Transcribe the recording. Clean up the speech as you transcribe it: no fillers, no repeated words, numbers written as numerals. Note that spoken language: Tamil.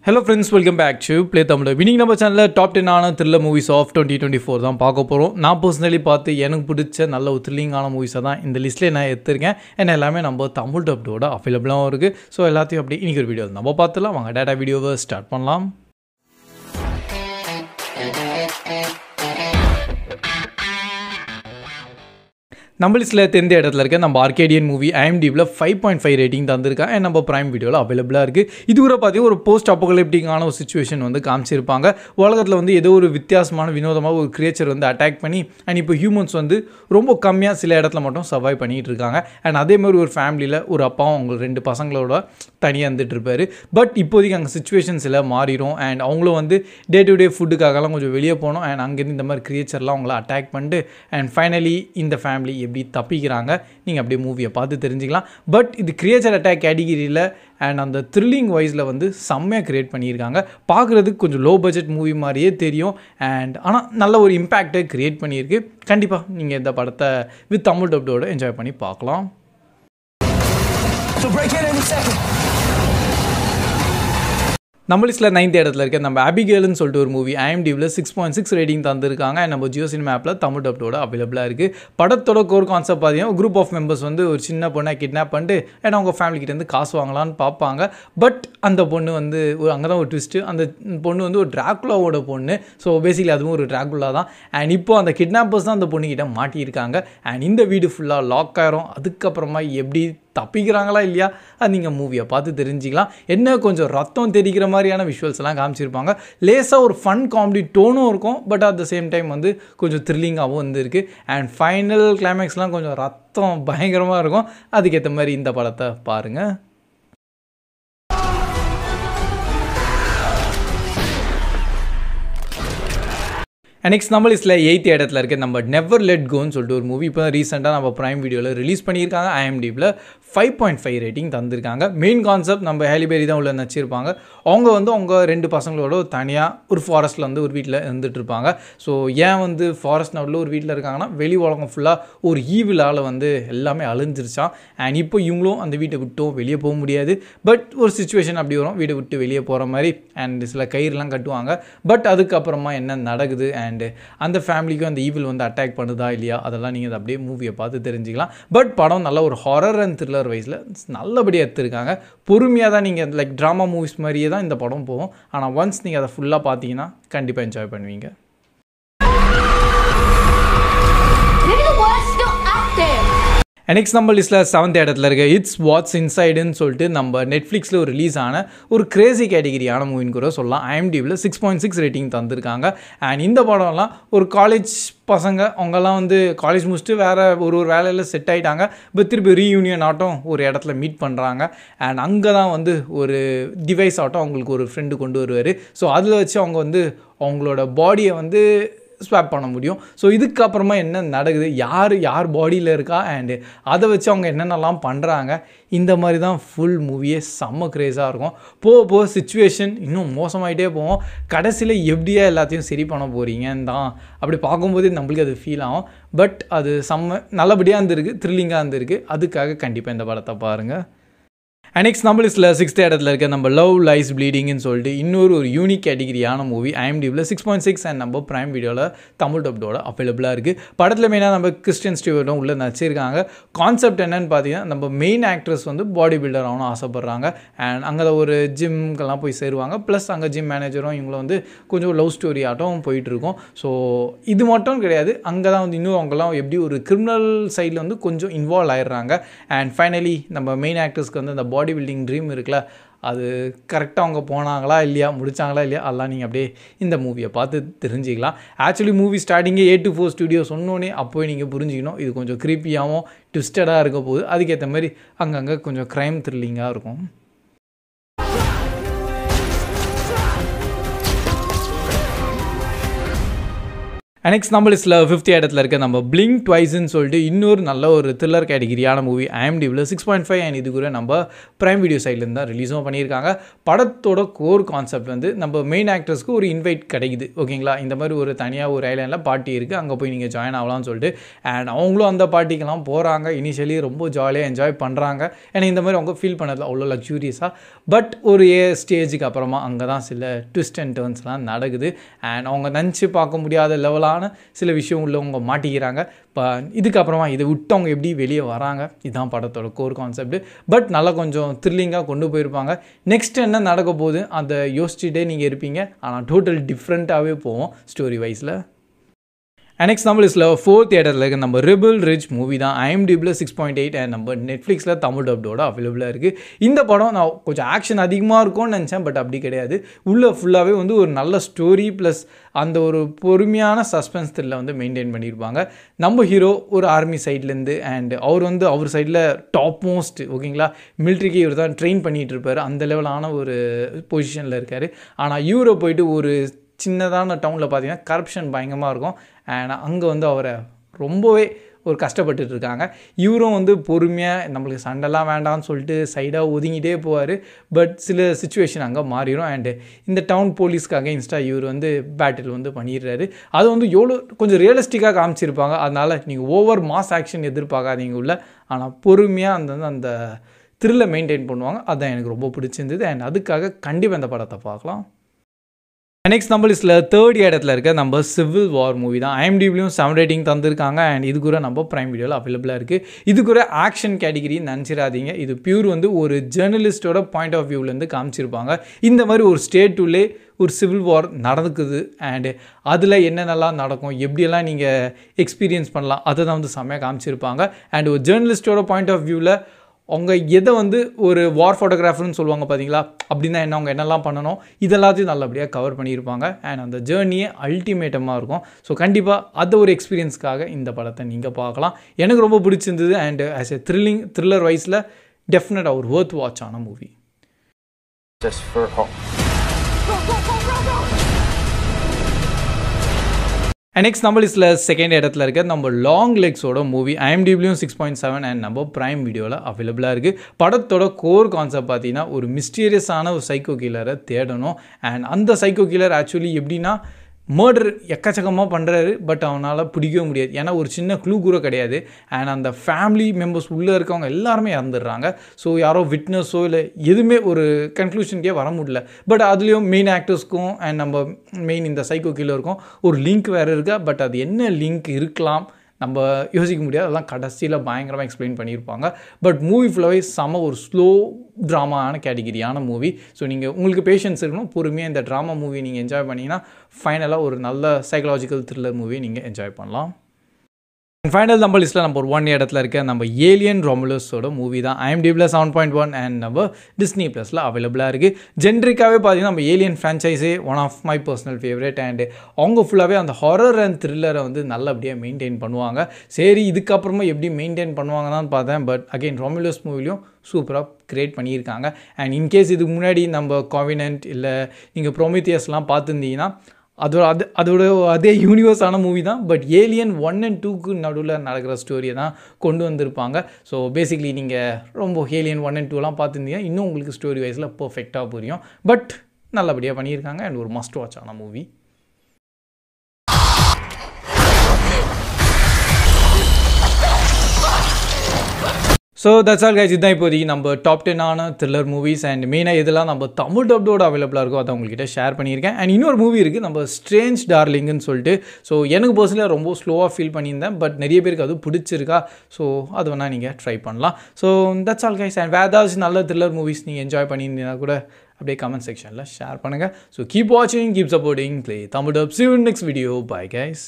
Hello friends, welcome back to Play Tamil. Winning number channel top 10 ஆன thriller movies of 2024 தான் பார்க்க போறோம். நான் personally பார்த்து எனக்கு பிடிச்ச நல்ல ஒரு thrilling ஆன movies தான் இந்த லிஸ்ட்ல நான் எடுத்துர்க்கேன். and எல்லாமே நம்ம தமிழ் டப்டோட அவேலபிளா இருக்கு. சோ எல்லாத்தையும் அப்படியே இன்னைக்கு ஒரு வீடியோ நம்ம பார்த்தலாம். வாங்க டேட்டா வீடியோவை ஸ்டார்ட் பண்ணலாம். நம்ம லிஸ்ட்டில் 10th இடத்துல இருக்க நம்ம ஆர்கேடியன் மூவி IMDbல 5.5 ரேட்டிங் தந்திருக்கா அண்ட் நம்ம பிரைம் வீடியோவில் அவைலபிளாக இருக்குது. இது கூட பார்த்தீங்கன்னா ஒரு போஸ்ட் அப்போகலிப்டிக்கான ஒரு சுச்சுவேஷன் வந்து காமிச்சிருப்பாங்க. உலகத்தில் வந்து ஏதோ ஒரு வித்தியாசமான வினோதமாக ஒரு கிரியேச்சர் வந்து அட்டாக் பண்ணி அண்ட் இப்போ ஹியூமன்ஸ் வந்து ரொம்ப கம்மியாக சில இடத்துல மட்டும் சர்வைவ் பண்ணிகிட்டு இருக்காங்க. அண்ட் அதே மாதிரி ஒரு ஃபேமிலியில் ஒரு அப்பாவும் அவங்க 2 பசங்களோட தனியாக இருந்துட்டு இருப்பார். பட் இப்போதைக்கு அங்கே சுச்சுவேஷன்ஸ் எல்லாம் மாறிடும் அண்ட் அவங்களும் வந்து டே டு டே ஃபுட்டுக்காகலாம் கொஞ்சம் வெளியே போகணும் அண்ட் அங்கேருந்து இந்த மாதிரி கிரியேச்சர்லாம் அவங்கள அட்டாக் பண்ணிட்டு அண்ட் ஃபைனலி இந்த ஃபேமிலி எப்படி தப்பிக்கிறாங்க நீங்கள் அப்படியே மூவியை பார்த்து தெரிஞ்சுக்கலாம். பட் இது கிரியேச்சர் அட்டாக் கேட்டகிரியில் அண்ட் அந்த த்ரில்லிங் வைஸில் வந்து செம்மையாக க்ரியேட் பண்ணியிருக்காங்க. பார்க்குறதுக்கு கொஞ்சம் லோ பட்ஜெட் மூவி மாதிரியே தெரியும் அண்ட் ஆனால் நல்ல ஒரு இம்பேக்டை க்ரியேட் பண்ணியிருக்கு. கண்டிப்பாக நீங்கள் இந்த படத்தை வித் தமிழ் டப்டோட என்ஜாய் பண்ணி பார்க்கலாம். நம்ம லிஸ்ட்டில் 9th இடத்துல இருக்க நம்ம அபிகேல்னு சொல்லிட்டு ஒரு மூவி IMDbல 6.6 ரேட்டிங் தந்திருக்காங்க அண்ட் நம்ம ஜியோ சினிமா ஆப்பில் தமிழ் டப்டோட அவைலபிளாக இருக்குது. படத்தோட கோர் கான்செப்ட் பார்த்தீங்கன்னா குரூப் ஆஃப் மெம்பர்ஸ் வந்து ஒரு சின்ன பொண்ணை கிட்னாப் பண்ணிட்டு ஏன்னா அவங்க ஃபேமிலிக்கிட்டேருந்து காசு வாங்கலான்னு பார்ப்பாங்க. பட் அந்த பொண்ணு வந்து அங்கே தான் ஒரு ட்விஸ்ட்டு, அந்த பொண்ணு வந்து ஒரு டிராகுலாவோட பொண்ணு. ஸோ பேசிக்கலி அதுவும் ஒரு டிராகுலா தான். அண்ட் இப்போ அந்த கிட்னாப்பர்ஸ் தான் அந்த பொண்ணுக்கிட்ட மாட்டியிருக்காங்க அண்ட் இந்த வீடு ஃபுல்லாக லாக் ஆயிரும். அதுக்கப்புறமா எப்படி தப்பிக்கிறாங்களா இல்லையா அது நீங்கள் மூவியை பார்த்து தெரிஞ்சிக்கலாம். என்ன கொஞ்சம் ரத்தம் தெரிக்கிற மாதிரியான விஷுவல்ஸ் எல்லாம் காமிச்சிருப்பாங்க. லேசாக ஒரு ஃபன் காமெடி டோனும் இருக்கும். But at the same time வந்து கொஞ்சம் த்ரில்லிங்காகவும் வந்து இருக்குது அண்ட் ஃபைனல் கிளைமேக்ஸ்லாம் கொஞ்சம் ரத்தம் பயங்கரமாக இருக்கும். அதுக்கேற்ற மாதிரி இந்த படத்தை பாருங்கள். நெக்ஸ்ட் நம்ம லிஸ்ட்டில் 8th இடத்துல இருக்க நம்ம நெவர் லெட் கோன்னு சொல்லிட்டு ஒரு மூவி இப்போ தான் ரீசெண்டாக நம்ம பிரைம் வீடியோவில் ரிலீஸ் பண்ணியிருக்காங்க. IMDbல 5.5 ரேட்டிங் தந்திருக்காங்க. மெயின் கான்செப்ட் நம்ம ஹேலி பெரி தான் உள்ள நடிச்சிருப்பாங்க. அவங்க வந்து அவங்க 2 பசங்களோட தனியாக ஒரு ஃபாரஸ்ட்டில் வந்து ஒரு வீட்டில் இருந்துட்டு இருப்பாங்க. ஸோ ஏன் வந்து ஃபாரஸ்ட் நடுவில் ஒரு வீட்டில் இருக்காங்கன்னா வெளி உலகம் ஃபுல்லாக ஒரு ஈவிலால் வந்து எல்லாமே அழிஞ்சிருச்சான் அண்ட் இப்போ இவங்களும் அந்த வீட்டை விட்டும் வெளியே போக முடியாது. பட் ஒரு சுச்சுவேஷன் அப்படி வரும், வீட்டை விட்டு வெளியே போகிற மாதிரி அண்ட் சில கயிறுலாம் கட்டுவாங்க. பட் அதுக்கப்புறமா என்ன நடக்குது அண்ட் அந்த ஃபேமிலிக்கும் அந்த ஈவில் வந்து அட்டாக் பண்ணுதா இல்லையா அதெல்லாம் நீங்கள் அப்படியே மூவியை பார்த்து தெரிஞ்சுக்கலாம். பட் படம் நல்ல ஒரு ஹாரர் அண்ட் த்ரில்லர் வைஸில் நல்லபடியாக எடுத்துருக்காங்க. பொறுமையாக தான் நீங்கள் லைக் ட்ராமா மூவிஸ் மாதிரியே தான் இந்த படம் போகும். ஆனால் ஒன்ஸ் நீங்கள் அதை ஃபுல்லாக பார்த்தீங்கன்னா கண்டிப்பாக என்ஜாய் பண்ணுவீங்க. நெக்ஸ்ட் நம்ம லிஸ்ட்டில் 7th இடத்துல இருக்க இட்ஸ் வாட்ஸ் இன்சைடுன்னு சொல்லிட்டு நம்ம நெட்ஃப்ளிக்ஸில் ஒரு ரிலீஸ் ஆன ஒரு கிரேசி கேட்டகிரியான மூவின்னு கூட சொல்லலாம். IMDbல 6.6 ரேட்டிங் தந்திருக்காங்க அண்ட் இந்த படம்லாம் ஒரு காலேஜ் பசங்க அவங்கெல்லாம் வந்து காலேஜ் முடிச்சுட்டு வேறு ஒரு வேலையில் செட் ஆகிட்டாங்க. இப்போ திருப்பி ரீயூனியன் ஆட்டம் ஒரு இடத்துல மீட் பண்ணுறாங்க அண்ட் அங்கே தான் வந்து ஒரு டிவைஸ் ஆட்டம் அவங்களுக்கு ஒரு ஃப்ரெண்டு கொண்டு வருவார். ஸோ அதில் வச்சு அவங்க வந்து அவங்களோட பாடியை வந்து ஸ்வாப் பண்ண முடியும். ஸோ இதுக்கப்புறமா என்ன நடக்குது, யார் பாடியில் இருக்கா அண்டு அதை வச்சு அவங்க என்னென்னலாம் பண்ணுறாங்க, இந்த மாதிரி தான் ஃபுல் மூவியே செம்ம க்ரேஸாக இருக்கும். போக சுச்சுவேஷன் இன்னும் மோசமாகிட்டே போவோம். கடைசியில் எப்படியா எல்லாத்தையும் சரி பண்ண போகிறீங்கன்னு தான் அப்படி பார்க்கும்போது நம்மளுக்கு அது ஃபீல் ஆகும். பட் அது செம்ம நல்லபடியாக இருந்திருக்கு, த்ரில்லிங்காக இருந்திருக்கு. அதுக்காக கண்டிப்பாக இந்த படத்தை பாருங்கள். நெக்ஸ்ட் நம்ம லிஸ்ட்டில் 6th இடத்துல இருக்க நம்ம லவ் லைஸ் ப்ளீடிங்னு சொல்லிட்டு இன்னொரு யூனிக் கேட்டகிரியான மூவி IMDbல 6.6 அண்ட் நம்ம பிரைம் வீடியோவில் தமிழ் டப்டோட அவைலபிளாக இருக்குது. படத்தில் மெயினாக நம்ம கிறிஸ்டியன் ஸ்டீவர்ட்டும் உள்ளே நடிச்சிருக்காங்க. கான்செப்ட் என்னன்னு பார்த்தீங்கன்னா நம்ம மெயின் ஆக்ட்ரஸ் வந்து பாடி பில்டர் ஆகணும் ஆசைப்பட்றாங்க அண்ட் அங்கே ஒரு ஜிம்க்கெல்லாம் போய் சேருவாங்க. ப்ளஸ் அங்கே ஜிம் மேனேஜரும் இவங்கள வந்து கொஞ்சம் லவ் ஸ்டோரி ஆட்டம் போயிட்டுருக்கோம். ஸோ இது மட்டும் கிடையாது, அங்கே தான் வந்து இன்னும் அவங்கெல்லாம் எப்படி ஒரு கிரிமினல் சைடில் வந்து கொஞ்சம் இன்வால்வ் ஆயிடுறாங்க அண்ட் ஃபைனலி நம்ம மெயின் ஆக்ட்ரஸ்க்கு வந்து அந்த பாடி பில்டிங் ட்ரீம் இருக்குல்ல அது கரெக்டாக அவங்க போனாங்களா இல்லையா முடித்தாங்களா இல்லையா அதெல்லாம் நீங்கள் அப்படியே இந்த மூவியை பார்த்து தெரிஞ்சிக்கலாம். ஆக்சுவலி மூவி ஸ்டார்டிங்கே 8 to 4 ஸ்டுடியோ சொன்னோன்னே அப்போயே நீங்கள் புரிஞ்சிக்கணும் இது கொஞ்சம் க்ரீப்பியாகவும் ட்விஸ்டடாக இருக்க போகுது. அதுக்கேற்ற மாதிரி அங்கங்கே கொஞ்சம் க்ரைம் த்ரில்லிங்காக இருக்கும். நெக்ஸ்ட் நம்ம லிஸ்ட்டில் 5th இடத்துல இருக்க நம்ம பிளிங்க் ட்வைஸ்ன்னு சொல்லிட்டு இன்னொரு நல்ல ஒரு த்ரில்லர் கேட்டகிரியான மூவி IMDbல 6.5 அண்ட் இது கூட நம்ம பிரைம் வீடியோ சைட்லேருந்து தான் ரிலீஸும் பண்ணியிருக்காங்க. படத்தோட கோர் கான்செப்ட் வந்து நம்ம மெயின் ஆக்டர்ஸ்க்கு ஒரு இன்வைட் கிடைக்குது ஓகேங்களா. இந்த மாதிரி ஒரு தனியாக ஒரு ஐலாண்டில் பார்ட்டி இருக்குது, அங்கே போய் நீங்கள் ஜாயின் ஆகலாம்னு சொல்லிட்டு அண்ட் அவங்களும் அந்த பார்ட்டிக்கெல்லாம் போகிறாங்க. இனிஷியலி ரொம்ப ஜாலியாக என்ஜாய் பண்ணுறாங்க. ஏன்னா இந்த மாதிரி அவங்க ஃபீல் பண்ணதில்ல அவ்வளோ லக்ஸூரியஸாக. பட் ஒரு ஸ்டேஜுக்கு அப்புறமா அங்கே தான் சில ட்விஸ்ட் அண்ட் டர்ன்ஸ்லாம் நடக்குது அண்ட் அவங்க நினச்சி பார்க்க முடியாத லெவலான சில விஷயம் உள்ளவங்க மாட்டிக்கிறாங்க. இதுக்கப்புறமா இதை விட்டு அவங்க எப்படி வெளியே வராங்க, இதுதான் படத்தோட கோர் கான்செப்ட். பட் நல்லா கொஞ்சம் த்ரில்லிங்காக கொண்டு போயிருப்பாங்க. நெக்ஸ்ட் என்ன நடக்க போகுது அதை யோசிச்சுட்டே நீங்கள் இருப்பீங்க. ஆனால் டோட்டல் டிஃப்ரெண்ட்டாகவே போவோம் ஸ்டோரி வைஸில். நெக்ஸ்ட் நம்ம லிஸ்ட்டில் 4th இடத்துல இருக்க நம்ம ரெபல் ரிச் மூவி தான் IMDbல 6.8 அண்ட் நம்ம நெட்ஃப்ளிக்ஸில் தமிழ் டப்டோட அவைலபிளாக இருக்குது. இந்த படம் நான் கொஞ்சம் ஆக்ஷன் அதிகமாக இருக்கும்னு நினச்சேன், பட் அப்படி கிடையாது. உள்ளே ஃபுல்லாகவே வந்து ஒரு நல்ல ஸ்டோரி ப்ளஸ் அந்த ஒரு பொறுமையான சஸ்பென்ஸ் த்ரில்லை வந்து மெயின்டைன் பண்ணியிருப்பாங்க. நம்ம ஹீரோ ஒரு ஆர்மி சைட்லேருந்து அண்ட் அவர் வந்து அவர் சைடில் டாப் மோஸ்ட் ஓகேங்களா, மிலிட்ரிக்கு இவர் தான் ட்ரெயின் பண்ணிகிட்டு இருப்பார், அந்த லெவலான ஒரு பொசிஷனில் இருக்கார். ஆனால் இவரை போயிட்டு ஒரு சின்னதான டவுனில் பார்த்தீங்கன்னா கரப்ஷன் பயங்கரமாக இருக்கும் அண்ட் அங்கே வந்து அவரை ரொம்பவே ஒரு கஷ்டப்பட்டுட்டு இருக்காங்க. இவரும் வந்து பொறுமையாக நம்மளுக்கு சண்டைலாம் வேண்டாம்னு சொல்லிட்டு சைடாக ஒதுங்கிட்டே போவார். பட் சில சுச்சுவேஷன் அங்கே மாறிடும் அண்டு இந்த டவுன் போலீஸ்க்கு அகைன்ஸ்டாக இவர் வந்து பேட்டில் வந்து பண்ணிடுறாரு. அது வந்து எவ்வளோ கொஞ்சம் ரியலிஸ்டிக்காக காமிச்சிருப்பாங்க. அதனால் நீங்கள் ஓவர் மாஸ் ஆக்ஷன் எதிர்பார்க்காதீங்க உள்ள, ஆனால் பொறுமையாக அந்த த்ரில்லை மெயின்டைன் பண்ணுவாங்க. அதுதான் எனக்கு ரொம்ப பிடிச்சிருந்தது அண்ட் அதுக்காக கண்டிப்பாக இந்த படத்தை பார்க்கலாம். நெக்ஸ்ட் நம்ம லிஸ்ட்டில் 3rd இடத்துல இருக்க நம்ம சிவில் வார் மூவி தான் IMDbலையும் 7 ரேட்டிங் தந்திருக்காங்க அண்ட் இது கூட நம்ம பிரைம் வீடியோவில் அவைலபிளாக இருக்குது. இது கூட ஆக்ஷன் கேட்டகிரின்னு நினச்சிடாதீங்க. இது பியூர் வந்து ஒரு ஜேர்னலிஸ்டோட பாயிண்ட் ஆஃப் வியூவிலேருந்து காமிச்சிருப்பாங்க. இந்த மாதிரி ஒரு ஸ்டேட் உள்ளே ஒரு சிவில் வார் நடக்குது அண்டு அதில் என்னென்னலாம் நடக்கும், எப்படியெல்லாம் நீங்கள் எக்ஸ்பீரியன்ஸ் பண்ணலாம், அதை தான் வந்து செம்மையாக காமிச்சிருப்பாங்க. அண்ட் ஒரு ஜேர்னலிஸ்டோட பாயிண்ட் ஆஃப் வியூவில் அவங்க எதை வந்து ஒரு வார் ஃபோட்டோகிராஃபர்னு சொல்லுவாங்க பார்த்தீங்களா, அப்படின்னா என்ன, அவங்க என்னெல்லாம் பண்ணணும், இதெல்லாத்தையும் நல்லபடியாக கவர் பண்ணியிருப்பாங்க அண்ட் அந்த ஜேர்னியே அல்டிமேட்டமாக இருக்கும். ஸோ கண்டிப்பாக அது ஒரு எக்ஸ்பீரியன்ஸ்க்காக இந்த படத்தை நீங்கள் பார்க்கலாம். எனக்கு ரொம்ப பிடிச்சிருந்தது அண்ட் ஆஸ் எ த்ரில்லர் வைஸில் டெஃபினட்டாக ஒரு வொர்த் வாட்ச் ஆன மூவி. நெக்ஸ்ட் நம்ம லிஸ்ட்டில் 2nd இடத்துல இருக்க நம்ம லாங் லெக்ஸோட மூவி IMDbலையும் 6.7 அண்ட் நம்ம பிரைம் வீடியோவில் அவைலபிளாக இருக்குது. படத்தோட கோர் கான்செப்ட் பார்த்தீங்கன்னா ஒரு மிஸ்டீரியஸான ஒரு சைக்கோ கில்லரை தேடணும் அண்ட் அந்த சைக்கோ கில்லர் ஆக்சுவலி எப்படின்னா மர்டர் எக்கச்சக்கமாக பண்ணுறாரு. பட் அவனால் பிடிக்கவே முடியாது, ஏன்னா ஒரு சின்ன க்ளூ கூட கிடையாது அண்ட் அந்த ஃபேமிலி மெம்பர்ஸ் உள்ளே இருக்கவங்க எல்லாருமே இறந்துடுறாங்க. ஸோ யாரோ விட்னஸோ இல்லை எதுவுமே ஒரு கன்க்ளூஷனுக்கே வர முடியல. பட் அதுலேயும் மெயின் ஆக்டர்ஸ்க்கும் அண்ட் நம்ம மெயின் இந்த சைக்கோ கில்லருக்கும் ஒரு லிங்க் வேறு இருக்கா. பட் அது என்ன லிங்க் இருக்கலாம் நம்ம யோசிக்க முடியாது. அதெல்லாம் கடைசியில் பயங்கரமாக எக்ஸ்பிளைன் பண்ணியிருப்பாங்க. பட் மூவி ஃபுல்லாகவே செம ஒரு ஸ்லோ ட்ராமாவான கேட்டகிரியான மூவி. ஸோ நீங்கள் உங்களுக்கு பேஷன்ஸ் இருக்கணும், பொறுமையாக இந்த ட்ராமா மூவி நீங்கள் என்ஜாய் பண்ணிங்கன்னா ஃபைனலாக ஒரு நல்ல சைக்கலாஜிக்கல் த்ரில்லர் மூவி நீங்கள் என்ஜாய் பண்ணலாம். ஃபைனல் நம்ம லிஸ்ட்டில் நம்பர் 1 இடத்துல இருக்க நம்ம ஏலியன் ரொமுலஸோட மூவி தான் IMDbல 7.1 அண்ட் நம்ம டிஸ்னி ப்ளஸில் அவைலபிளாக இருக்குது. ஜென்ரிக்காகவே பார்த்தீங்கன்னா நம்ம ஏலியன் ஃப்ரான்ச்சைஸே one of my personal favourite and அவங்க ஃபுல்லாகவே அந்த ஹாரர் அண்ட் த்ரில்லரை வந்து நல்லபடியாக மெயின்டைன் பண்ணுவாங்க. சரி இதுக்கப்புறமா எப்படி மெயின்டைன் பண்ணுவாங்கன்னு பார்த்தேன். பட் அகெயின் ரொமுலஸ் மூவிலையும் சூப்பராக க்ரியேட் பண்ணியிருக்காங்க. அண்ட் இன்கேஸ் இதுக்கு முன்னாடி நம்ம காவினன்ட் இல்லை நீங்கள் ப்ரோமித்தியஸ்லாம் பார்த்துருந்தீங்கன்னா அதோட அதே யூனிவர்ஸான மூவி தான். பட் ஏலியன் 1 and 2க்கு நடுவில் நடக்கிற ஸ்டோரியை தான் கொண்டு வந்திருப்பாங்க. ஸோ பேசிக்லி நீங்கள் ரொம்ப ஏலியன் 1 and 2லாம் பார்த்துருந்தீங்கன்னா இன்னும் உங்களுக்கு ஸ்டோரி வைஸில் பர்ஃபெக்டாக புரியும். பட் நல்லபடியாக பண்ணியிருக்காங்க அண்ட் ஒரு மஸ்ட் வாட்ச் ஆன movie. So that's all guys. இதுதான் இப்போதைக்கு நம்ம டாப் 10 ஆன த்ரில்லர் மூவிஸ் அண்ட் மெயினாக இதெல்லாம் நம்ம தமிழ் டப்டோட அவைலபிளாக இருக்கும், அதை உங்கள்கிட்ட ஷேர் பண்ணியிருக்கேன். அண்ட் இன்னொரு மூவி இருக்குது நம்ம ஸ்ட்ரேஞ்ச் டார்லிங்னு சொல்லிட்டு. ஸோ எனக்கு பர்சனலாக ரொம்ப ஸ்லோவாக ஃபீல் பண்ணியிருந்தேன். பட் நிறைய பேருக்கு அது பிடிச்சிருக்கா. ஸோ அது வேணால் நீங்கள் ட்ரை பண்ணலாம். So that's all guys. And வேறு ஏதாச்சும் நல்ல த்ரில்லர் மூவிஸ் நீங்கள் என்ஜாய் பண்ணியிருந்தீங்கன்னா கூட அப்படியே கமெண்ட் செக்ஷனில் ஷேர் பண்ணுங்கள். ஸோ கீப் வாட்சிங், keep supporting play Tamil dub. See you in next video. Bye guys.